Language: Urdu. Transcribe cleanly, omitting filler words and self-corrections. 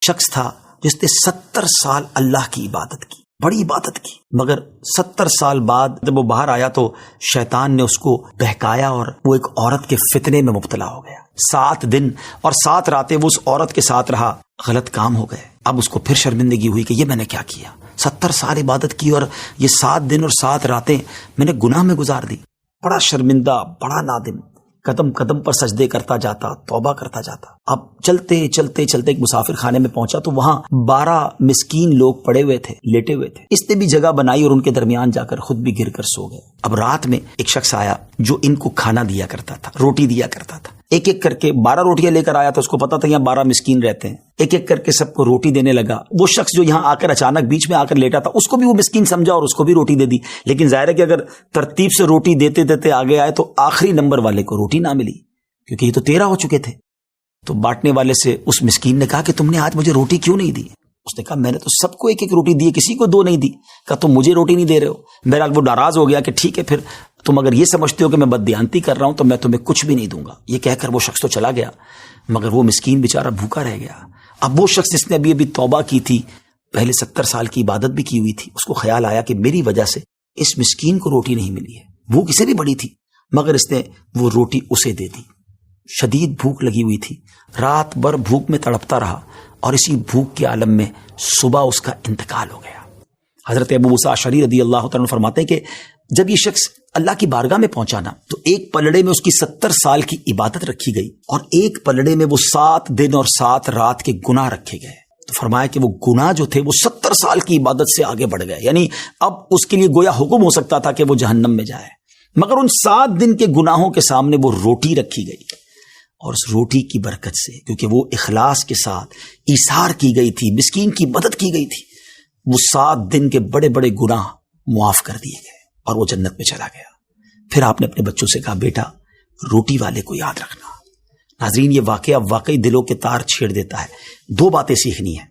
شخص تھا جس نے 70 سال اللہ کی عبادت کی، بڑی عبادت کی، مگر 70 سال بعد جب وہ باہر آیا تو شیطان نے اس کو بہکایا اور وہ ایک عورت کے فتنے میں مبتلا ہو گیا۔ 7 دن اور 7 راتیں وہ اس عورت کے ساتھ رہا، غلط کام ہو گئے۔ اب اس کو پھر شرمندگی ہوئی کہ یہ میں نے کیا کیا، 70 سال عبادت کی اور یہ 7 دن اور 7 راتیں میں نے گناہ میں گزار دی۔ بڑا شرمندہ، بڑا نادم، قدم قدم پر سجدے کرتا جاتا، توبہ کرتا جاتا۔ اب چلتے چلتے چلتے ایک مسافر خانے میں پہنچا تو وہاں 12 مسکین لوگ پڑے ہوئے تھے، لیٹے ہوئے تھے۔ اس نے بھی جگہ بنائی اور ان کے درمیان جا کر خود بھی گر کر سو گئے۔ اب رات میں ایک شخص آیا جو ان کو کھانا دیا کرتا تھا، روٹی دیا کرتا تھا۔ ایک ایک کر کے 12 روٹیاں لے کر آیا تھا، اس کو پتا تھا یہاں 12 مسکین رہتے ہیں۔ ایک ایک کر کے سب کو روٹی دینے لگا۔ وہ شخص جو یہاں آ کر اچانک بیچ میں آ کر لیٹا تھا، اس کو بھی وہ مسکین سمجھا اور اس کو بھی روٹی دے دی۔ لیکن ظاہر ہے کہ اگر ترتیب سے روٹی دیتے دیتے آگے آئے تو آخری نمبر والے کو روٹی نہ ملی، کیونکہ یہ تو 13 ہو چکے تھے۔ تو بانٹنے والے سے اس مسکین نے کہا کہ تم نے آج مجھے روٹی کیوں نہیں دی؟ اس نے کہا میں نے تو سب کو ایک ایک روٹی دی، کسی کو 2 نہیں دی۔ کہا تم مجھے روٹی نہیں دے رہے ہو۔ بہرحال وہ ناراض ہو گیا کہ ٹھیک ہے، پھر تم اگر یہ سمجھتے ہو کہ میں بددیانتی کر رہا ہوں تو میں تمہیں کچھ بھی نہیں دوں گا۔ یہ کہہ کر وہ شخص تو چلا گیا، مگر وہ مسکین بیچارہ بھوکا رہ گیا۔ اب وہ شخص جس نے ابھی توبہ کی تھی، پہلے 70 سال کی عبادت بھی کی ہوئی تھی، اس کو خیال آیا کہ میری وجہ سے اس مسکین کو روٹی نہیں ملی ہے۔ بھوک اسے بھی بڑی تھی، مگر اس نے وہ روٹی اسے دے دی۔ شدید بھوک لگی ہوئی تھی، رات بھر بھوک میں تڑپتا رہا اور اسی بھوک کے عالم میں صبح اس کا انتقال ہو گیا۔ حضرت ابو موسیٰ اشعری رضی اللہ تعالیٰ عنہ فرماتے ہیں کہ جب یہ شخص اللہ کی بارگاہ میں پہنچا نا تو ایک پلڑے میں اس کی 70 سال کی عبادت رکھی گئی اور ایک پلڑے میں وہ 7 دن اور 7 رات کے گناہ رکھے گئے۔ تو فرمایا کہ وہ گناہ جو تھے وہ 70 سال کی عبادت سے آگے بڑھ گئے، یعنی اب اس کے لیے گویا حکم ہو سکتا تھا کہ وہ جہنم میں جائے، مگر ان 7 دن کے گناہوں کے سامنے وہ روٹی رکھی گئی۔ اور اس روٹی کی برکت سے، کیونکہ وہ اخلاص کے ساتھ ایثار کی گئی تھی، مسکین کی مدد کی گئی تھی، وہ 7 دن کے بڑے بڑے گناہ معاف کر دیے گئے اور وہ جنت میں چلا گیا۔ پھر آپ نے اپنے بچوں سے کہا بیٹا روٹی والے کو یاد رکھنا۔ ناظرین، یہ واقعہ واقعی دلوں کے تار چھیڑ دیتا ہے۔ 2 باتیں سیکھنی ہیں۔